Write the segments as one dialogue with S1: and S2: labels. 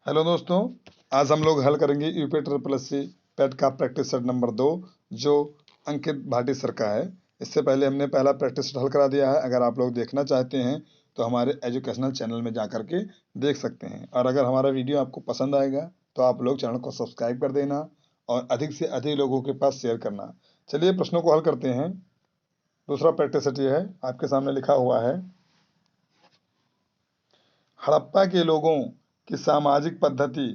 S1: Hello दोस्तों, आज हम लोग हल करेंगे यूपी ट्रिपल एस सी पेट का प्रैक्टिस सेट नंबर 2 जो अंकित भाटी सर का है। इससे पहले हमने पहला प्रैक्टिस सेट हल करा दिया है। अगर आप लोग देखना चाहते हैं तो हमारे एजुकेशनल चैनल में जा करके देख सकते हैं। और अगर हमारा वीडियो आपको पसंद आएगा तो आप लोग चैनल को सब्सक्राइब कर देना और अधिक से अधिक लोगों के पास शेयर करना। चलिए प्रश्नों को हल करते हैं। दूसरा प्रैक्टिस सेट ये है, आपके सामने लिखा हुआ है, हड़प्पा के लोगों की सामाजिक पद्धति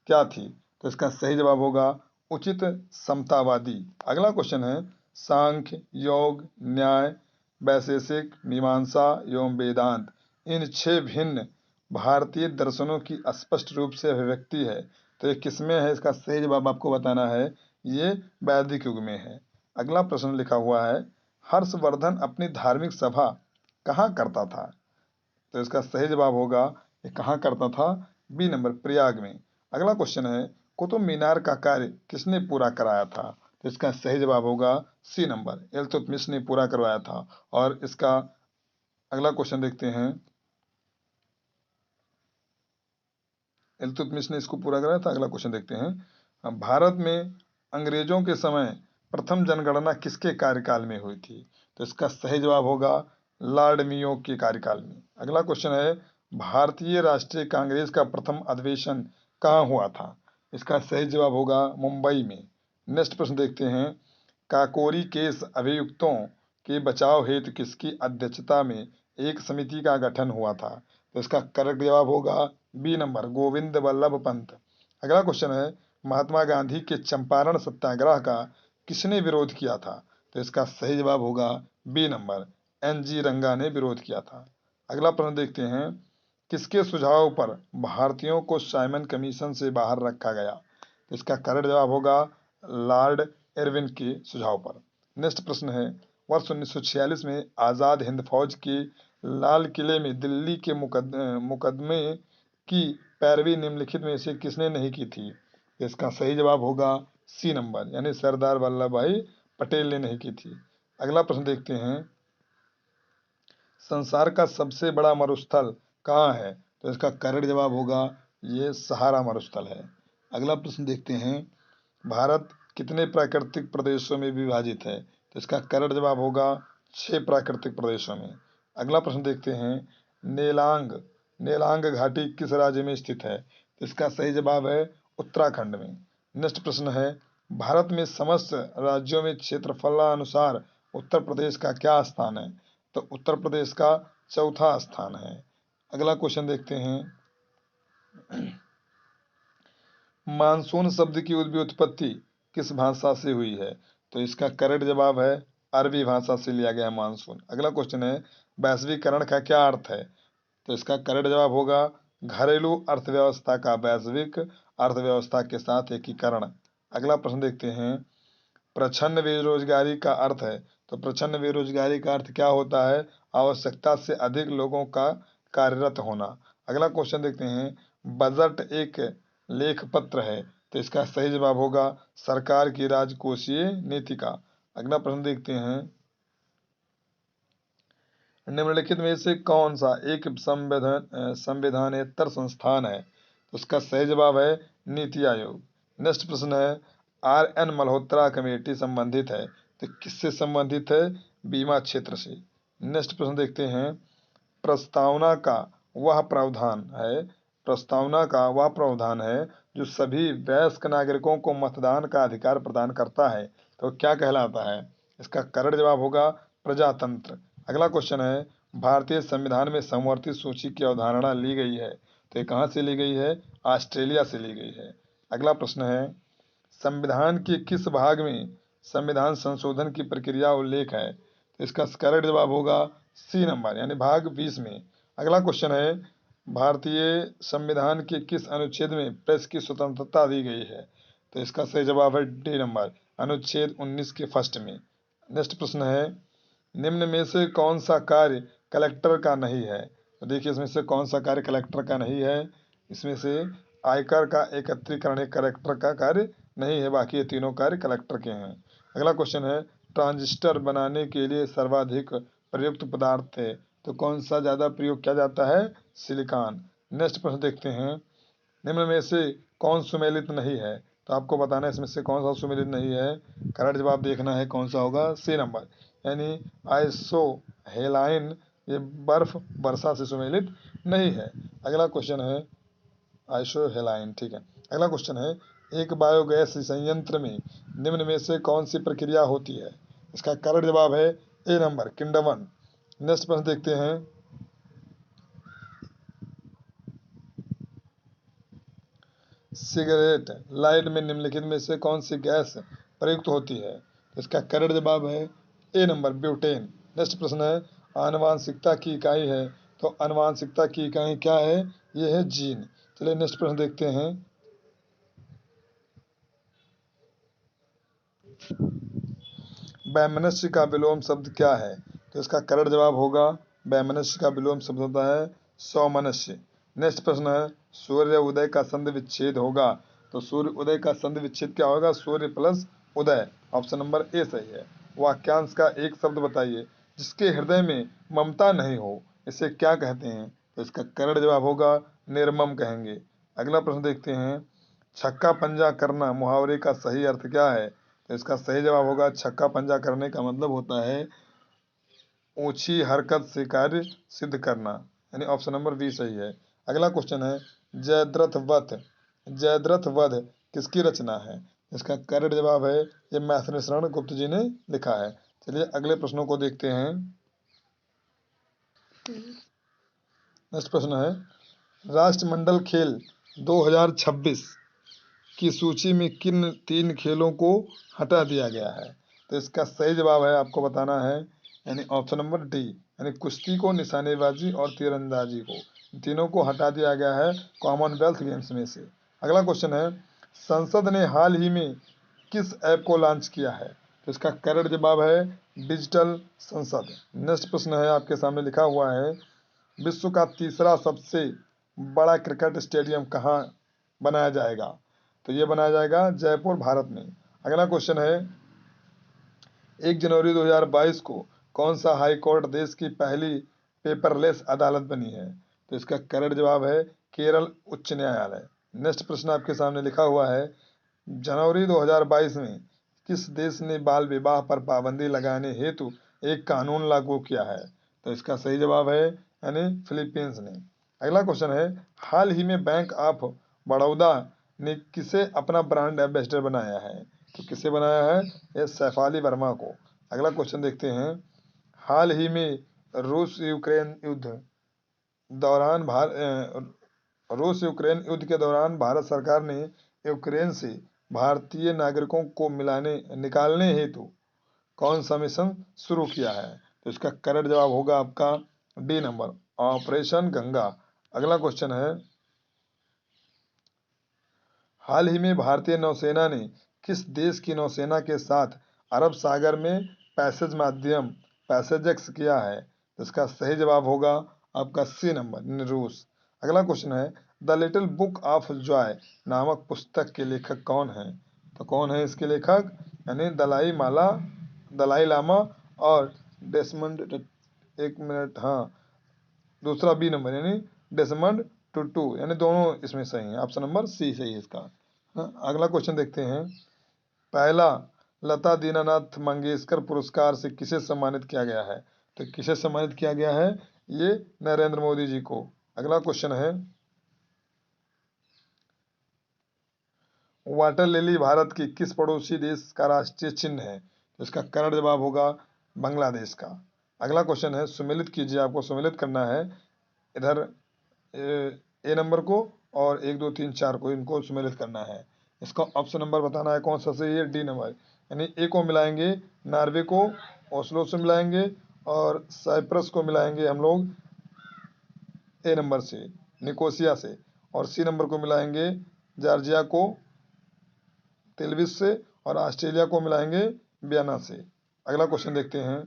S1: क्या थी? तो इसका सही जवाब होगा उचित समतावादी। अगला क्वेश्चन है, सांख्य, योग, न्याय, वैशेषिक, मीमांसा एवं वेदांत इन 6 भिन्न भारतीय दर्शनों की स्पष्ट रूप से अभिव्यक्ति है। तो ये किसमें है? इसका सही जवाब आपको बताना है। ये वैदिक युग में है। अगला प्रश्न लिखा हुआ है, हर्षवर्धन अपनी धार्मिक सभा कहाँ करता था? तो इसका सही जवाब होगा, ये कहाँ करता था? बी नंबर, प्रयाग में। अगला क्वेश्चन है, कुतुब मीनार का कार्य किसने पूरा कराया था? तो इसका सही जवाब होगा सी नंबर, इल्तुतमिश ने पूरा करवाया था। और इसका अगला क्वेश्चन देखते हैं, इल्तुतमिश ने इसको पूरा कराया था। अगला क्वेश्चन देखते हैं, भारत में अंग्रेजों के समय प्रथम जनगणना किसके कार्यकाल में हुई थी? तो इसका सही जवाब होगा लॉर्ड मेयो के कार्यकाल में। अगला क्वेश्चन है, भारतीय राष्ट्रीय कांग्रेस का प्रथम अधिवेशन कहाँ हुआ था? इसका सही जवाब होगा मुंबई में। नेक्स्ट प्रश्न देखते हैं, काकोरी केस अभियुक्तों के बचाव हेतु किसकी अध्यक्षता में एक समिति का गठन हुआ था? तो इसका करेक्ट जवाब होगा बी नंबर, गोविंद वल्लभ पंत। अगला क्वेश्चन है, महात्मा गांधी के चंपारण सत्याग्रह का किसने विरोध किया था? तो इसका सही जवाब होगा बी नंबर, एन जी रंगा ने विरोध किया था। अगला प्रश्न देखते हैं, किसके सुझाव पर भारतीयों को साइमन कमीशन से बाहर रखा गया? तो इसका करेक्ट जवाब होगा लॉर्ड इरविन के सुझाव पर। नेक्स्ट प्रश्न है, वर्ष 1946 में आजाद हिंद फौज के लाल किले में दिल्ली के मुकदमे की पैरवी निम्नलिखित में से किसने नहीं की थी? इसका सही जवाब होगा सी नंबर, यानी सरदार वल्लभ भाई पटेल ने नहीं की थी। अगला प्रश्न देखते हैं, संसार का सबसे बड़ा मरुस्थल कहाँ है? तो इसका करेक्ट जवाब होगा ये सहारा मरुस्थल है। अगला प्रश्न देखते हैं, भारत कितने प्राकृतिक प्रदेशों में विभाजित है? तो इसका करेक्ट जवाब होगा 6 प्राकृतिक प्रदेशों में। अगला प्रश्न देखते हैं, नेलांग नेलांग घाटी किस राज्य में स्थित है? तो इसका सही जवाब है उत्तराखंड में। नेक्स्ट प्रश्न है, भारत में समस्त राज्यों में क्षेत्रफलानुसार उत्तर प्रदेश का क्या स्थान है? तो उत्तर प्रदेश का चौथा स्थान है। अगला क्वेश्चन देखते हैं, मानसून शब्द की व्युत्पत्ति किस भाषा से हुई है? तो इसका करेक्ट जवाब है अरबी भाषा से लिया गया मानसून। अगला क्वेश्चन है, वैश्वीकरण का क्या अर्थ है? तो इसका करेक्ट जवाब होगा घरेलू अर्थव्यवस्था का वैश्विक अर्थव्यवस्था के साथ एकीकरण। अगला प्रश्न देखते हैं, प्रछन्न बेरोजगारी का अर्थ है। तो प्रछन्न बेरोजगारी का अर्थ क्या होता है? आवश्यकता से अधिक लोगों का कार्यरत होना। अगला क्वेश्चन देखते हैं, बजट एक लेख पत्र है। तो इसका सही जवाब होगा सरकार की राजकोषीय नीति का। अगला प्रश्न देखते हैं, निम्नलिखित में से कौन सा एक संविधानेतर संस्थान है? तो उसका सही जवाब है नीति आयोग। नेक्स्ट प्रश्न है, आर एन मल्होत्रा कमेटी संबंधित है। तो किससे संबंधित है? बीमा क्षेत्र से। नेक्स्ट प्रश्न देखते हैं, प्रस्तावना का वह प्रावधान है प्रस्तावना का वह प्रावधान है जो सभी वयस्क नागरिकों को मतदान का अधिकार प्रदान करता है। तो क्या कहलाता है? इसका करेक्ट जवाब होगा प्रजातंत्र। अगला क्वेश्चन है, भारतीय संविधान में समवर्ती सूची की अवधारणा ली गई है। तो ये कहाँ से ली गई है? ऑस्ट्रेलिया से ली गई है। अगला प्रश्न है, संविधान के किस भाग में संविधान संशोधन की प्रक्रिया उल्लेख है? तो इसका करेक्ट जवाब होगा सी नंबर, यानी भाग 20 में। अगला क्वेश्चन है, भारतीय संविधान के किस अनुच्छेद में प्रेस की स्वतंत्रता दी गई है? तो इसका सही जवाब है डी नंबर, अनुच्छेद 19 के फर्स्ट में। नेक्स्ट प्रश्न है, निम्न में से कौन सा कार्य कलेक्टर का नहीं है? तो देखिए इसमें से कौन सा कार्य कलेक्टर का नहीं है? इसमें से आयकर का एकत्रीकरण एक कलेक्टर का कार्य नहीं है, बाकी ये तीनों कार्य कलेक्टर के हैं। अगला क्वेश्चन है, ट्रांजिस्टर बनाने के लिए सर्वाधिक प्रयुक्त पदार्थ है। तो कौन सा ज्यादा प्रयोग किया जाता है? सिलिकॉन। नेक्स्ट प्रश्न देखते हैं, निम्न में से कौन सुमेलित नहीं है? तो आपको बताना है इसमें से कौन सा सुमेलित नहीं है। करेक्ट जवाब देखना है कौन सा होगा, सी नंबर, यानी आइसो हेलाइन, ये बर्फ वर्षा से सुमेलित नहीं है। अगला क्वेश्चन है आइसो हेलाइन, ठीक है। अगला क्वेश्चन है एक बायोगैस संयंत्र में निम्न में से कौन सी प्रक्रिया होती है? इसका करेक्ट जवाब है ए नंबर, किंडवन। नेक्स्ट प्रश्न देखते हैं, सिगरेट लाइट में निम्नलिखित में से कौन सी गैस प्रयुक्त होती है? इसका करेक्ट जवाब है ए नंबर, ब्यूटेन। नेक्स्ट प्रश्न है आनुवांशिकता की इकाई है, तो आनुवांशिकता की इकाई क्या है? ये है जीन। चलिए नेक्स्ट प्रश्न देखते हैं, वैमनस्य का विलोम शब्द क्या है? तो इसका करेक्ट जवाब होगा वैमनस्य का विलोम शब्द होता है सौमनस्य। नेक्स्ट प्रश्न है सूर्य उदय का संधि विच्छेद होगा, तो सूर्य उदय का संधि विच्छेद क्या होगा? सूर्य प्लस उदय। ऑप्शन नंबर ए सही है। वाक्यांश का एक शब्द बताइए जिसके हृदय में ममता नहीं हो, इसे क्या कहते हैं? तो इसका करेक्ट जवाब होगा निर्मम कहेंगे। अगला प्रश्न देखते हैं, छक्का पंजा करना मुहावरे का सही अर्थ क्या है? तो इसका सही जवाब होगा छक्का पंजा करने का मतलब होता है ऊंची हरकत से कार्य सिद्ध करना, यानी ऑप्शन नंबर बी सही है। अगला क्वेश्चन है जयद्रथ वध, जयद्रथ वध किसकी रचना है? इसका करेक्ट जवाब है ये मैथिली शरण गुप्त जी ने लिखा है। चलिए अगले प्रश्नों को देखते हैं। नेक्स्ट प्रश्न है राष्ट्रमंडल खेल 2026 की सूची में किन 3 खेलों को हटा दिया गया है? तो इसका सही जवाब है आपको बताना है, यानी ऑप्शन नंबर डी, यानी कुश्ती को, निशानेबाजी और तीरंदाजी को, तीनों को हटा दिया गया है कॉमनवेल्थ गेम्स में से। अगला क्वेश्चन है संसद ने हाल ही में किस ऐप को लॉन्च किया है? तो इसका करेक्ट जवाब है डिजिटल संसद। नेक्स्ट प्रश्न है आपके सामने लिखा हुआ है विश्व का तीसरा सबसे बड़ा क्रिकेट स्टेडियम कहाँ बनाया जाएगा? तो ये बनाया जाएगा जयपुर, भारत में। अगला क्वेश्चन है 1 जनवरी 2022 को कौन सा हाई कोर्ट देश की पहली पेपरलेस अदालत बनी है? तो इसका करेक्ट जवाब है केरल उच्च न्यायालय। नेक्स्ट प्रश्न आपके सामने लिखा हुआ है जनवरी 2022 में किस देश ने बाल विवाह पर पाबंदी लगाने हेतु एक कानून लागू किया है? तो इसका सही जवाब है यानी फिलीपींस ने। अगला क्वेश्चन है हाल ही में बैंक ऑफ बड़ौदा ने किसे अपना ब्रांड एम्बेसडर बनाया है? तो किसे बनाया है? ये सैफाली वर्मा को। अगला क्वेश्चन देखते हैं हाल ही में रूस यूक्रेन युद्ध दौरान रूस यूक्रेन युद्ध के दौरान भारत सरकार ने यूक्रेन से भारतीय नागरिकों को निकालने हेतु कौन सा मिशन शुरू किया है? तो इसका करेक्ट जवाब होगा आपका डी नंबर, ऑपरेशन गंगा। अगला क्वेश्चन है हाल ही में भारतीय नौसेना ने किस देश की नौसेना के साथ अरब सागर में पैसेजेक्स किया है? तो इसका सही जवाब होगा आपका सी नंबर, रूस। अगला क्वेश्चन है the little book of Joy नामक पुस्तक के लेखक कौन है? तो कौन है इसके लेखक? यानी दलाई लामा और डेसमंड, एक मिनट, हाँ, दूसरा बी नंबर यानी डेसमंड टुटू, यानी दोनों इसमें सही है। ऑप्शन नंबर सी सही है इसका। हाँ, अगला क्वेश्चन देखते हैं पहला लता दीनानाथ मंगेशकर पुरस्कार से किसे सम्मानित किया गया है? तो किसे सम्मानित किया गया है? ये नरेंद्र मोदी जी को। अगला क्वेश्चन है वाटर लिली भारत की किस पड़ोसी देश का राष्ट्रीय चिन्ह है? तो इसका करेक्ट जवाब होगा बांग्लादेश का। अगला क्वेश्चन है सुमेलित कीजिए, आपको सुमेलित करना है इधर ए नंबर को और 1 2 3 4 को, इनको सुमेलित करना है। इसका ऑप्शन नंबर बताना है कौन सा सही है, डी नंबर, यानी ए को मिलाएंगे नॉर्वे को ओस्लो से मिलाएंगे और साइप्रस को मिलाएंगे हम लोग ए नंबर से निकोसिया से, और सी नंबर को मिलाएंगे जॉर्जिया को तेलविस से, और ऑस्ट्रेलिया को मिलाएंगे वियना से। अगला क्वेश्चन देखते हैं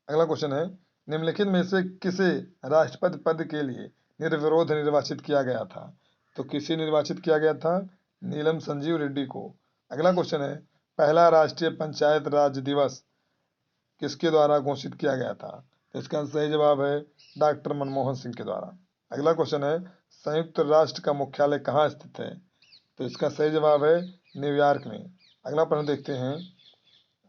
S1: अगला क्वेश्चन है निम्नलिखित में से किसे राष्ट्रपति पद के लिए निर्विरोध निर्वाचित किया गया था? तो किसे निर्वाचित किया गया था? नीलम संजीव रेड्डी को। अगला क्वेश्चन है पहला राष्ट्रीय पंचायत राज दिवस किसके द्वारा घोषित किया गया था? इसका सही जवाब है डॉक्टर मनमोहन सिंह के द्वारा। अगला क्वेश्चन है संयुक्त राष्ट्र का मुख्यालय कहाँ स्थित है? तो इसका सही जवाब है न्यूयॉर्क में। अगला प्रश्न देखते हैं,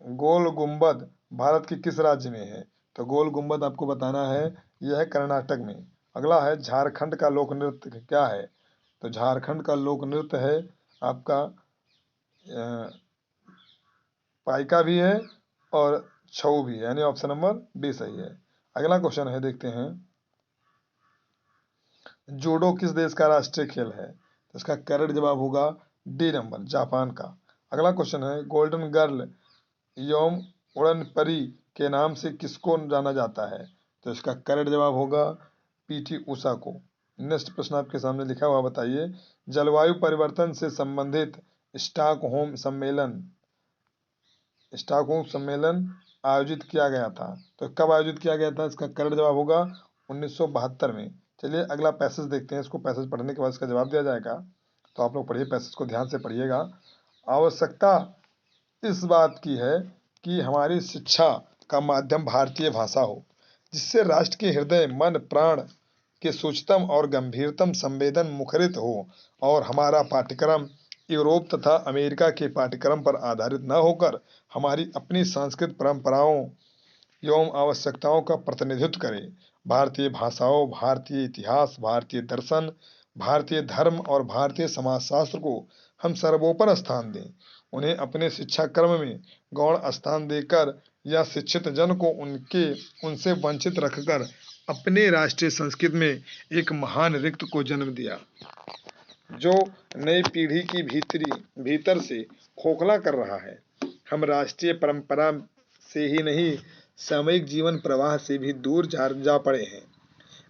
S1: गोल गुंबद भारत के किस राज्य में है? तो गोल गुंबद आपको बताना है यह है कर्नाटक में। अगला है झारखंड का लोक नृत्य क्या है? तो झारखंड का लोक नृत्य है आपका पाइका भी है और छऊ भी है, यानी ऑप्शन नंबर बी सही है। अगला क्वेश्चन है देखते हैं, जूडो किस देश का राष्ट्रीय खेल है? तो इसका करेक्ट जवाब होगा डी नंबर, जापान का। अगला क्वेश्चन है, गोल्डन गर्ल योम उड़न परी के नाम से किसको जाना जाता है? तो इसका करेक्ट जवाब होगा पीटी उषा को। नेक्स्ट प्रश्न आपके सामने लिखा हुआ, बताइए जलवायु परिवर्तन से संबंधित स्टॉकहोम सम्मेलन आयोजित किया गया था। तो कब आयोजित किया गया था? इसका करेक्ट जवाब होगा 1972 में। चलिए अगला पैसेज देखते हैं, इसको पैसेज पढ़ने के बाद इसका जवाब दिया जाएगा। तो आप लोग पढ़िए, पैसेज को ध्यान से पढ़िएगा। आवश्यकता इस बात की है कि हमारी शिक्षा का माध्यम भारतीय भाषा हो, जिससे राष्ट्र के हृदय मन प्राण के सूक्ष्मतम और गंभीरतम संवेदन मुखरित हो, और हमारा पाठ्यक्रम यूरोप तथा अमेरिका के पाठ्यक्रम पर आधारित न होकर हमारी अपनी सांस्कृतिक परंपराओं एवं आवश्यकताओं का प्रतिनिधित्व करे। भारतीय भाषाओं, भारतीय इतिहास, भारतीय दर्शन, भारतीय धर्म और भारतीय समाजशास्त्र को हम सर्वोपरि स्थान दें। उन्हें अपने शिक्षा क्रम में गौण स्थान देकर या शिक्षित जन को उनसे वंचित रखकर अपने राष्ट्रीय संस्कृति में एक महान रिक्त को जन्म दिया, जो नई पीढ़ी की भीतर से खोखला कर रहा है। हम राष्ट्रीय परंपरा से ही नहीं, सामयिक जीवन प्रवाह से भी दूर जा पड़े हैं।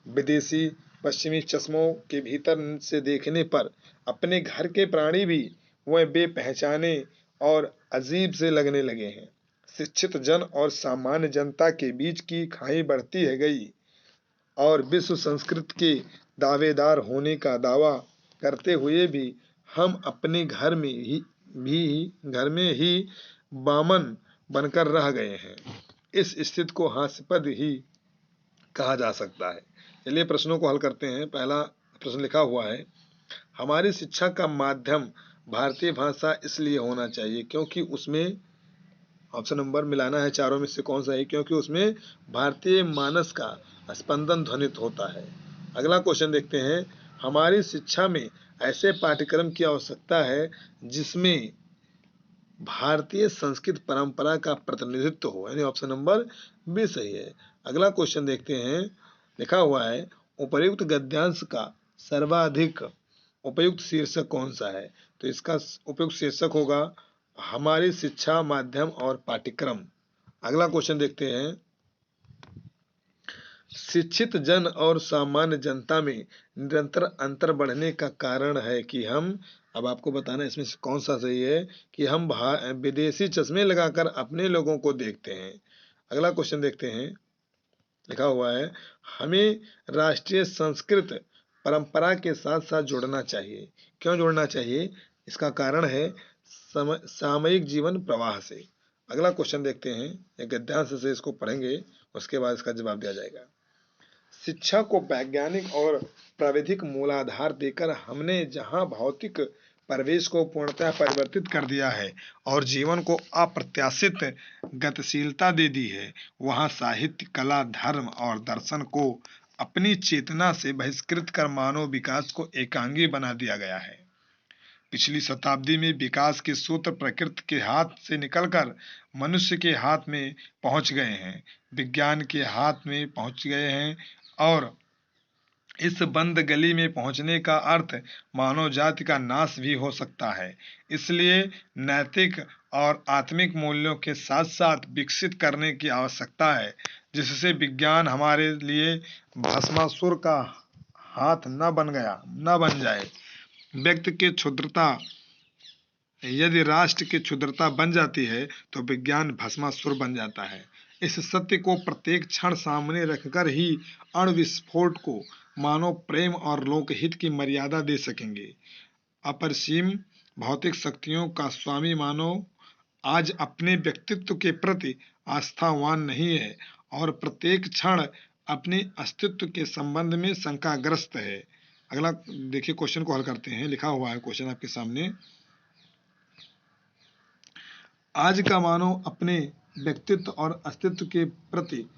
S1: विदेशी पश्चिमी चश्मों के भीतर से देखने पर अपने घर के प्राणी भी वह बेपहचाने और अजीब से लगने लगे हैं। शिक्षित जन और सामान्य जनता के बीच की खाई बढ़ती है गई, और विश्व संस्कृति के दावेदार होने का दावा करते हुए भी हम अपने घर में ही बामन बनकर रह गए हैं। इस स्थिति को हास्यास्पद ही कहा जा सकता है। चलिए प्रश्नों को हल करते हैं। पहला प्रश्न लिखा हुआ है, हमारी शिक्षा का माध्यम भारतीय भाषा इसलिए होना चाहिए क्योंकि उसमें, ऑप्शन नंबर मिलाना है चारों में से कौन सा है, क्योंकि उसमें भारतीय मानस का स्पंदन ध्वनित होता है। अगला क्वेश्चन देखते हैं, हमारी शिक्षा में ऐसे पाठ्यक्रम की आवश्यकता है जिसमें भारतीय संस्कृत परंपरा का प्रतिनिधित्व हो, यानी ऑप्शन नंबर बी सही है। अगला क्वेश्चन देखते हैं, लिखा हुआ है उपर्युक्त गद्यांश का सर्वाधिक उपयुक्त शीर्षक कौन सा है? तो इसका उपयुक्त शीर्षक होगा हमारी शिक्षा माध्यम और पाठ्यक्रम। अगला क्वेश्चन देखते हैं, शिक्षित जन और सामान्य जनता में निरंतर अंतर बढ़ने का कारण है कि हम, अब आपको बताना इसमें से कौन सा सही है, कि हम विदेशी चश्मे लगाकर अपने लोगों को देखते हैं। अगला क्वेश्चन देखते हैं, लिखा हुआ है हमें राष्ट्रीय संस्कृत परंपरा के साथ साथ जोड़ना चाहिए। क्यों जोड़ना चाहिए? इसका कारण है सामयिक जीवन प्रवाह से। अगला क्वेश्चन देखते हैं, एक गद्यांश से इसको पढ़ेंगे, उसके बाद इसका जवाब दिया जाएगा। शिक्षा को वैज्ञानिक और प्राविधिक मूलाधार देकर हमने जहां भौतिक परिवेश को पूर्णतः परिवर्तित कर दिया है और जीवन को अप्रत्याशित गतिशीलता दे दी है, वहां साहित्य, कला, धर्म और दर्शन को अपनी चेतना से बहिष्कृत कर मानव विकास को एकांगी बना दिया गया है। पिछली शताब्दी में विकास के सूत्र प्रकृति के हाथ से निकलकर मनुष्य के हाथ में पहुंच गए हैं, विज्ञान के हाथ में पहुंच गए हैं, और इस बंद गली में पहुंचने का अर्थ मानव जाति का नाश भी हो सकता है। इसलिए नैतिक और आत्मिक मूल्यों के साथ साथ विकसित करने की आवश्यकता है, जिससे विज्ञान हमारे लिए भस्मासुर का हाथ न बन जाए। व्यक्ति के क्षुद्रता, यदि राष्ट्र की क्षुद्रता बन जाती है तो विज्ञान भस्मासुर बन जाता है। इस सत्य को प्रत्येक क्षण सामने रखकर ही अणु विस्फोट को मानव प्रेम और लोकहित की मर्यादा दे सकेंगे। अपरिसीम भौतिक शक्तियों का स्वामी मानव आज अपने व्यक्तित्व के प्रति आस्थावान नहीं है और प्रत्येक क्षण अपने अस्तित्व के संबंध में शंकाग्रस्त है। अगला देखिए, क्वेश्चन को हल करते हैं। लिखा हुआ है क्वेश्चन आपके सामने, आज का मानव अपने व्यक्तित्व और अस्तित्व के प्रति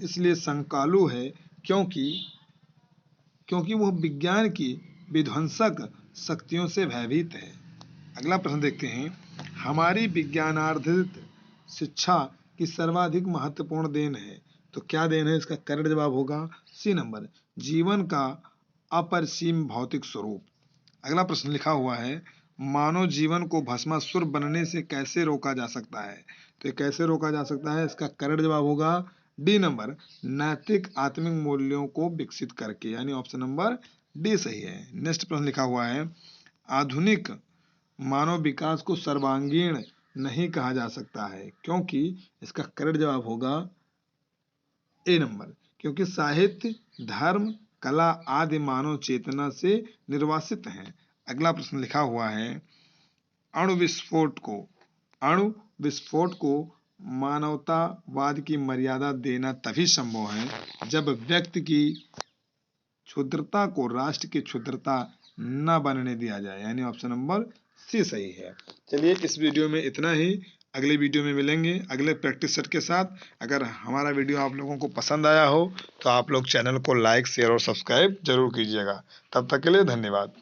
S1: इसलिए शंकालु है क्योंकि वह विज्ञान की विध्वंसक शक्तियों से भयभीत है। अगला प्रश्न देखते हैं, हमारी विज्ञानार्जित शिक्षा की सर्वाधिक महत्वपूर्ण देन है, तो क्या देन है? इसका करेक्ट जवाब होगा सी नंबर, जीवन का अपरिसीम भौतिक स्वरूप। अगला प्रश्न लिखा हुआ है, मानव जीवन को भस्मासुर बनने से कैसे रोका जा सकता है? तो ये कैसे रोका जा सकता है? इसका करेक्ट जवाब होगा डी नंबर, नैतिक आत्मिक मूल्यों को विकसित करके, यानी ऑप्शन नंबर डी सही है। नेक्स्ट प्रश्न लिखा हुआ है, आधुनिक मानव विकास को सर्वांगीण नहीं कहा जा सकता है, क्योंकि इसका करेक्ट जवाब होगा ए नंबर, क्योंकि साहित्य, धर्म, कला आदि मानव चेतना से निर्वासित हैं। अगला प्रश्न लिखा हुआ है, अणु विस्फोट को मानवतावाद की मर्यादा देना तभी संभव है जब व्यक्ति की क्षुद्रता को राष्ट्र की क्षुद्रता न बनने दिया जाए, यानी ऑप्शन नंबर सी सही है। चलिए, इस वीडियो में इतना ही। अगले वीडियो में मिलेंगे अगले प्रैक्टिस सेट के साथ। अगर हमारा वीडियो आप लोगों को पसंद आया हो तो आप लोग चैनल को लाइक, शेयर और सब्सक्राइब जरूर कीजिएगा। तब तक के लिए धन्यवाद।